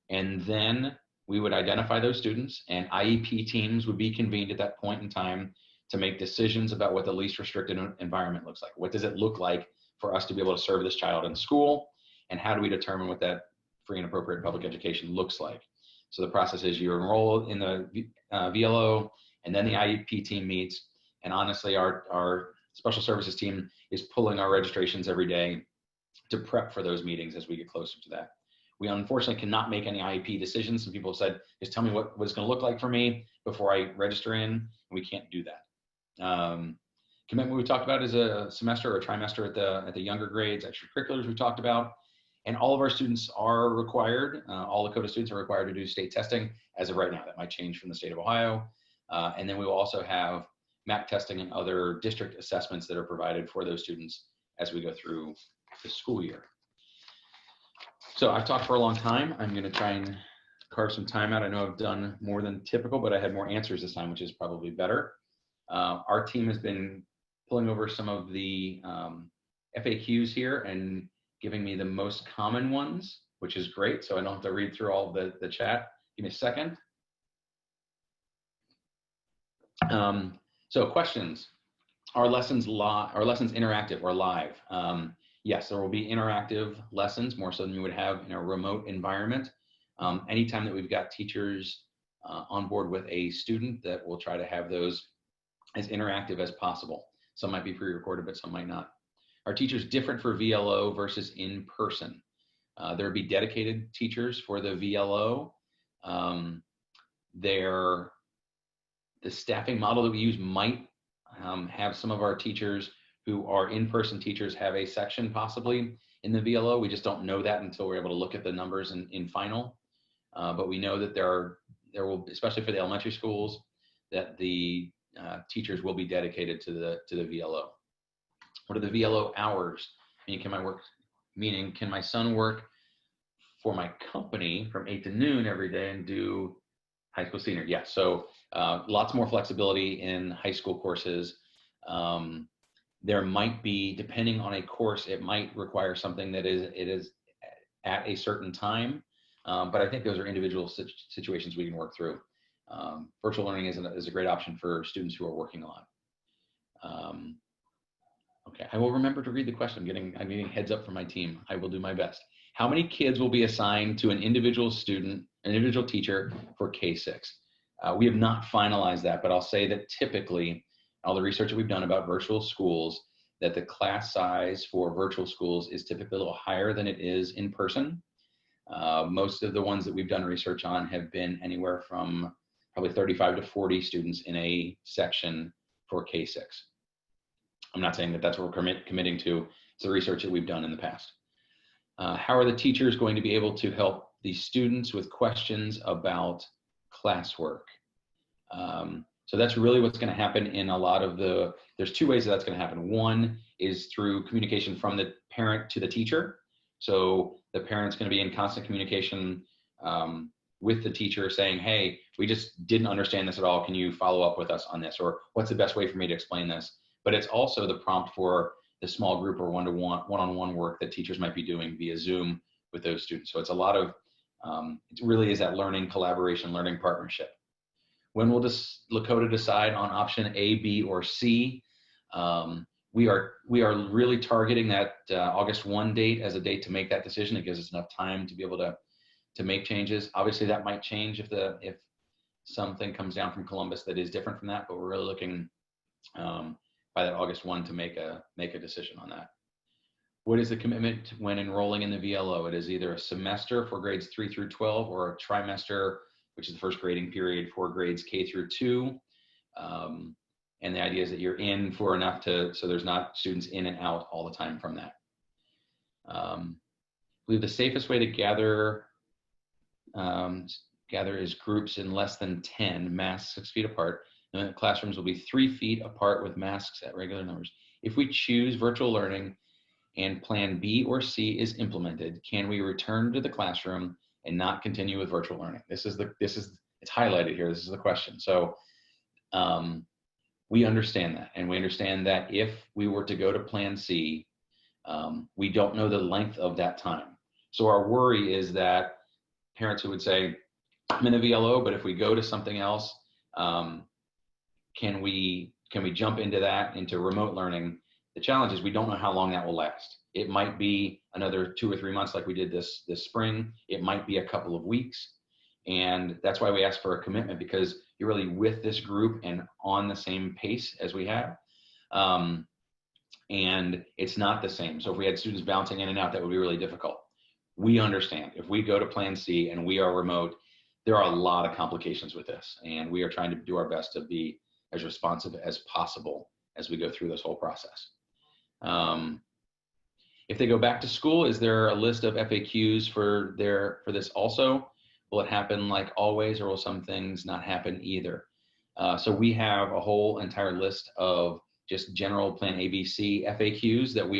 and then we would identify those students, and IEP teams would be convened at that point in time to make decisions about what the least restricted environment looks like. What does it look like for us to be able to serve this child in school, and how do we determine what that free and appropriate public education looks like? So the process is you enroll in the VLO, and then the IEP team meets. And honestly, our special services team is pulling our registrations every day to prep for those meetings as we get closer to that. We unfortunately cannot make any IEP decisions. Some people have said, just tell me what it's going to look like for me before I register in, and we can't do that. Commitment we talked about is a semester or a trimester at the younger grades. Extracurriculars we talked about, and all of our students are required. All the CODA students are required to do state testing as of right now. That might change from the state of Ohio, and then we will also have MAC testing and other district assessments that are provided for those students as we go through the school year. So I've talked for a long time. I'm going to try and carve some time out. I know I've done more than typical, but I had more answers this time, which is probably better. Our team has been pulling over some of the FAQs here and giving me the most common ones, which is great. So I don't have to read through all of the chat. Give me a second. So questions. Are lessons interactive or live? Yes, there will be interactive lessons, more so than you would have in a remote environment. Anytime that we've got teachers on board with a student, that we'll try to have those as interactive as possible. Some might be pre-recorded, but some might not. Are teachers different for VLO versus in person? There would be dedicated teachers for the VLO. The staffing model that we use might have some of our teachers who are in-person teachers have a section possibly in the VLO. We just don't know that until we're able to look at the numbers in final. But we know that there will, especially for the elementary schools, that the teachers will be dedicated to the VLO. What are the VLO hours? Meaning, can my son work for my company from 8 to noon every day and do high school senior? Yes. So lots more flexibility in high school courses. There might be, depending on a course, it might require something that is at a certain time. But I think those are individual situations we can work through. Virtual learning is a great option for students who are working a lot. Okay, I will remember to read the question. I'm getting heads up from my team. I will do my best. How many kids will be assigned to an individual student, an individual teacher for K-6? We have not finalized that, but I'll say that typically, all the research that we've done about virtual schools, that the class size for virtual schools is typically a little higher than it is in person. Most of the ones that we've done research on have been anywhere from probably 35 to 40 students in a section for K-6. I'm not saying that that's what we're committing to. It's the research that we've done in the past. How are the teachers going to be able to help the students with questions about classwork? So that's really what's going to happen in a lot of there's two ways that's going to happen. One is through communication from the parent to the teacher. So the parent's going to be in constant communication with the teacher saying, hey, we just didn't understand this at all. Can you follow up with us on this? Or what's the best way for me to explain this? But it's also the prompt for the small group or one-on-one work that teachers might be doing via Zoom with those students. So it's a lot of, it really is that learning collaboration, learning partnership. When will Lakota decide on option A, B, or C? We are really targeting that August 1 date as a date to make that decision. It gives us enough time to be able to make changes. Obviously, that might change if something comes down from Columbus that is different from that, but we're really looking by that August 1 to make a decision on that. What is the commitment when enrolling in the VLO? It is either a semester for grades 3 through 12 or a trimester, which is the first grading period for grades K through 2. And the idea is that you're in for enough so there's not students in and out all the time from that. I believe the safest way to gather is groups in less than 10, masks 6 feet apart. And the classrooms will be 3 feet apart with masks at regular numbers. If we choose virtual learning and plan B or C is implemented, can we return to the classroom and not continue with virtual learning? It's highlighted here. This is the question. So we understand that. And we understand that if we were to go to plan C, we don't know the length of that time. So our worry is that parents who would say, I'm in a VLO, but if we go to something else, can we jump into remote learning? The challenge is we don't know how long that will last. It might be another 2 or 3 months like we did this spring. It might be a couple of weeks. And that's why we ask for a commitment, because you're really with this group and on the same pace as we have. And it's not the same. So if we had students bouncing in and out, that would be really difficult. We understand if we go to plan C and we are remote, there are a lot of complications with this. And we are trying to do our best to be as responsive as possible as we go through this whole process. If they go back to school, is there a list of FAQs for this also? Will it happen like always, or will some things not happen either? So we have a whole entire list of just general Plan ABC FAQs that we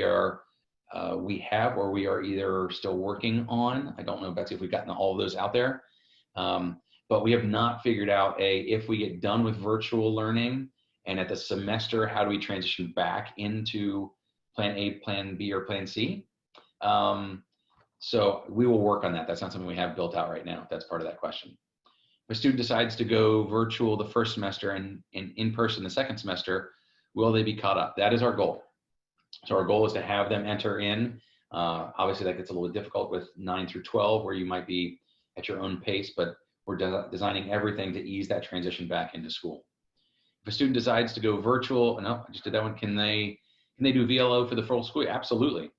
have or we are either still working on. I don't know, Betsy, if we've gotten all of those out there. But we have not figured out if we get done with virtual learning and at the semester, how do we transition back into Plan A, Plan B, or Plan C? So we will work on that. That's not something we have built out right now. That's part of that question. If a student decides to go virtual the first semester and in person the second semester, will they be caught up? That is our goal. So our goal is to have them enter in. Obviously, that gets a little bit difficult with 9 through 12, where you might be at your own pace, but we're designing everything to ease that transition back into school. If a student decides to go virtual, no, I just did that one. Can they do VLO for the full school year? Absolutely.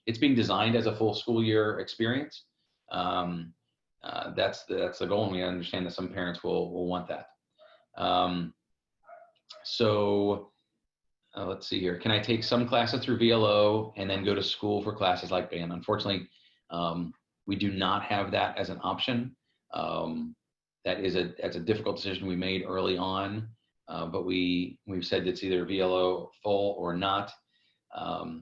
It's being designed as a full school year experience. That's the goal, and we understand that some parents will want that. Let's see here. Can I take some classes through VLO and then go to school for classes like band? Unfortunately, we do not have that as an option. That's a difficult decision we made early on, but we've said it's either VLO full or not.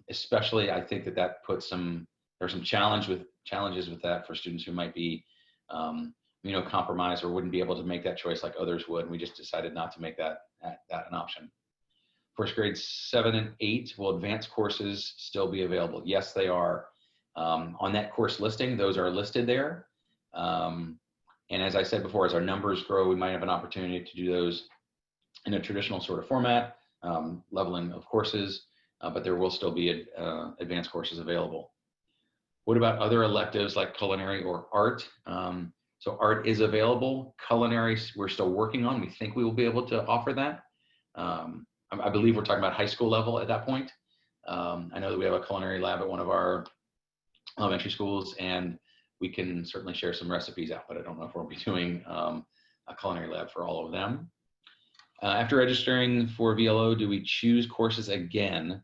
Especially, I think that puts there's some challenges with that for students who might be immunocompromised or wouldn't be able to make that choice like others would. And we just decided not to make that an option. First grades 7 and 8, will advanced courses still be available? Yes, they are. On that course listing, those are listed there. And as I said before, as our numbers grow, we might have an opportunity to do those in a traditional sort of format, leveling of courses, but there will still be advanced courses available. What about other electives like culinary or art? So art is available. Culinary, we're still working on. We think we will be able to offer that. I believe we're talking about high school level at that point. I know that we have a culinary lab at one of our elementary schools, and we can certainly share some recipes out, but I don't know if we'll be doing a culinary lab for all of them. After registering for VLO, do we choose courses again?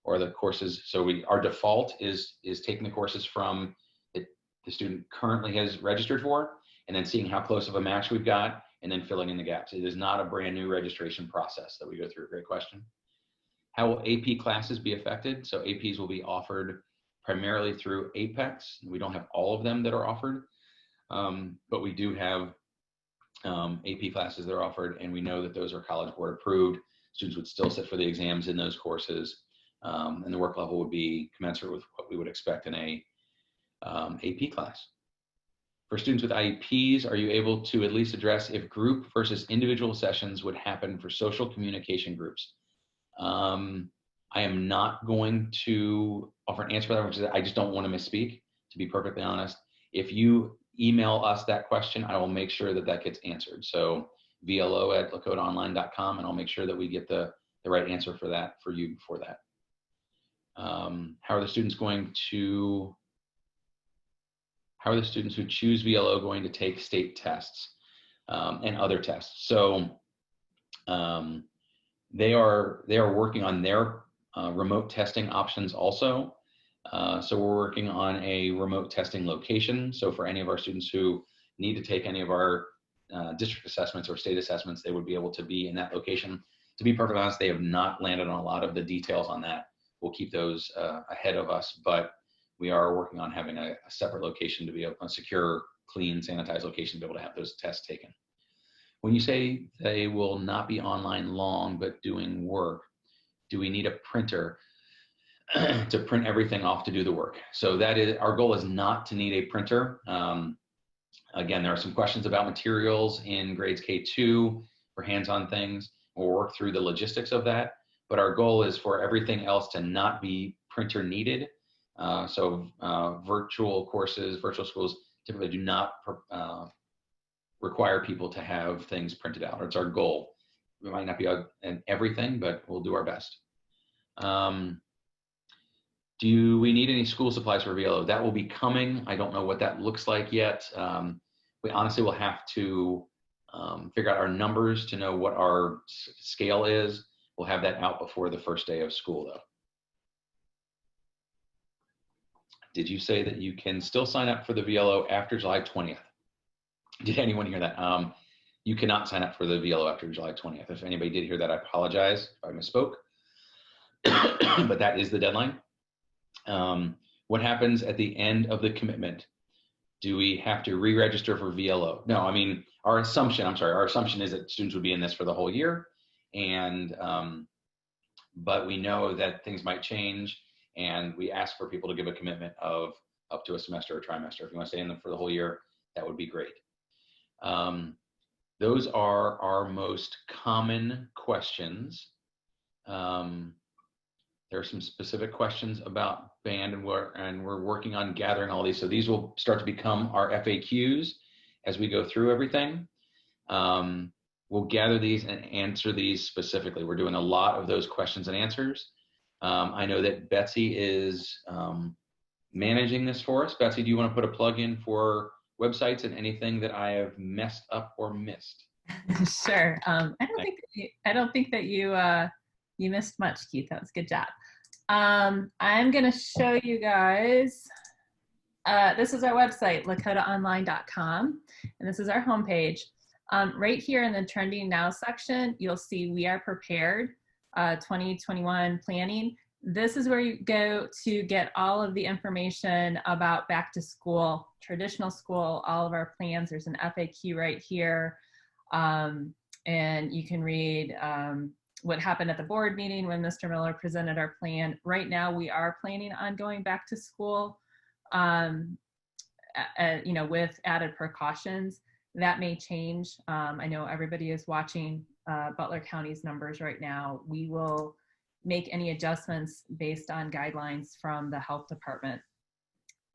Or the courses, so our default is taking the courses from the student currently has registered for, and then seeing how close of a match we've got, and then filling in the gaps. It is not a brand new registration process that we go through. Great question. How will AP classes be affected? So APs will be offered primarily through Apex. We don't have all of them that are offered, but we do have AP classes that are offered, and we know that those are College Board approved. Students would still sit for the exams in those courses, and the work level would be commensurate with what we would expect in a AP class. For students with IEPs, are you able to at least address if group versus individual sessions would happen for social communication groups? I am not going to offer an answer for that, which is I just don't want to misspeak, to be perfectly honest. If you email us that question, I will make sure that gets answered. So vlo@lakotaonline.com, and I'll make sure that we get the right answer for that for you before that. How are the students who choose VLO going to take state tests and other tests? So they are working on their remote testing options also. So we're working on a remote testing location. So for any of our students who need to take any of our district assessments or state assessments, they would be able to be in that location. To be perfectly honest, they have not landed on a lot of the details on that. We'll keep those ahead of us, but we are working on having a separate location to be able, a secure, clean, sanitized location to be able to have those tests taken. When you say they will not be online long, but doing work, do we need a printer to print everything off to do the work? So that is, our goal is not to need a printer. Again, there are some questions about materials in grades K2 for hands-on things. We'll work through the logistics of that, but our goal is for everything else to not be printer needed. So virtual courses, virtual schools typically do not require people to have things printed out. It's our goal. We might not be in everything, but we'll do our best. Do we need any school supplies for VLO? That will be coming. I don't know what that looks like yet. We honestly will have to figure out our numbers to know what our scale is. We'll have that out before the first day of school, though. Did you say that you can still sign up for the VLO after July 20th? Did anyone hear that? You cannot sign up for the VLO after July 20th. If anybody did hear that, I apologize if I misspoke, but that is the deadline. What happens at the end of the commitment? Do we have to re-register for VLO? No, I mean, our assumption is that students would be in this for the whole year. And, but we know that things might change, and we ask for people to give a commitment of up to a semester or trimester. If you want to stay in them for the whole year, that would be great. Those are our most common questions. There are some specific questions about band, and we're working on gathering all these. So these will start to become our FAQs as we go through everything. We'll gather these and answer these specifically. We're doing a lot of those questions and answers. I know that Betsy is managing this for us. Betsy, do you want to put a plug in for websites and anything that I have messed up or missed? Sure. I don't think that you missed much, Keith. That was a good job. I'm going to show you guys. This is our website, lakotaonline.com, and this is our homepage. Right here in the Trending Now section, you'll see We Are Prepared 2021 Planning. This is where you go to get all of the information about back to school, traditional school, all of our plans. There's an FAQ right here. And you can read what happened at the board meeting when Mr. Miller presented our plan. Right now, we are planning on going back to school, with added precautions. That may change. I know everybody is watching Butler County's numbers right now. We will make any adjustments based on guidelines from the health department.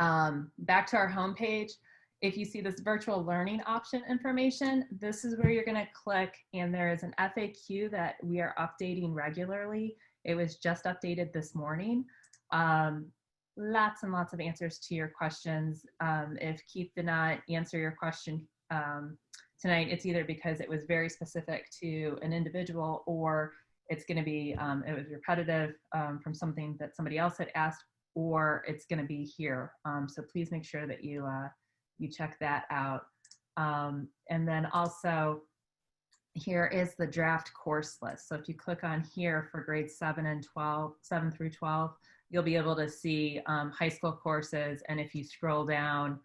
Back to our homepage. If you see this virtual learning option information, this is where you're going to click, and there is an FAQ that we are updating regularly. It was just updated this morning. Lots and lots of answers to your questions. If Keith did not answer your question tonight, it's either because it was very specific to an individual, or it's going to be, it was repetitive from something that somebody else had asked, or it's going to be here. So please make sure that you check that out. And then also, here is the draft course list. So if you click on here for grades 7 through 12, you'll be able to see high school courses. And if you scroll down,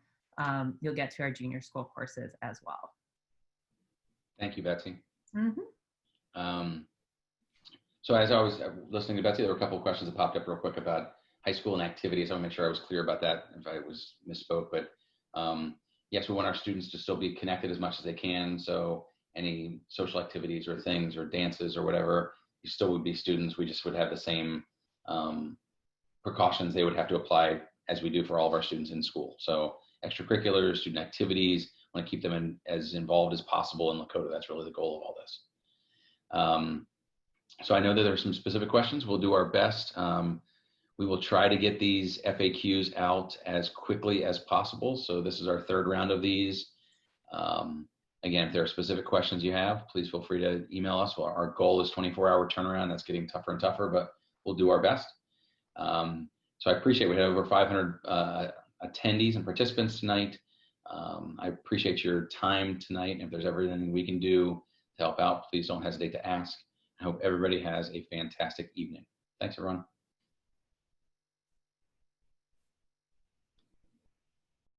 you'll get to our junior school courses as well. Thank you, Betsy. Mm-hmm. So as I was listening to Betsy, there were a couple of questions that popped up real quick about high school and activities. I want to make sure I was clear about that if I was misspoke, but yes, we want our students to still be connected as much as they can. So any social activities or things or dances or whatever, you still would be students. We just would have the same precautions they would have to apply as we do for all of our students in school. So extracurriculars, student activities, want to keep them as involved as possible in Lakota. That's really the goal of all this. So I know that there's some specific questions. We'll do our best. We will try to get these FAQs out as quickly as possible. So this is our third round of these. Again, if there are specific questions you have, please feel free to email us. Well, our goal is 24-hour turnaround. That's getting tougher and tougher, but we'll do our best. So I appreciate we had over 500 attendees and participants tonight. I appreciate your time tonight. If there's ever anything we can do to help out, please don't hesitate to ask. I hope everybody has a fantastic evening. Thanks, everyone.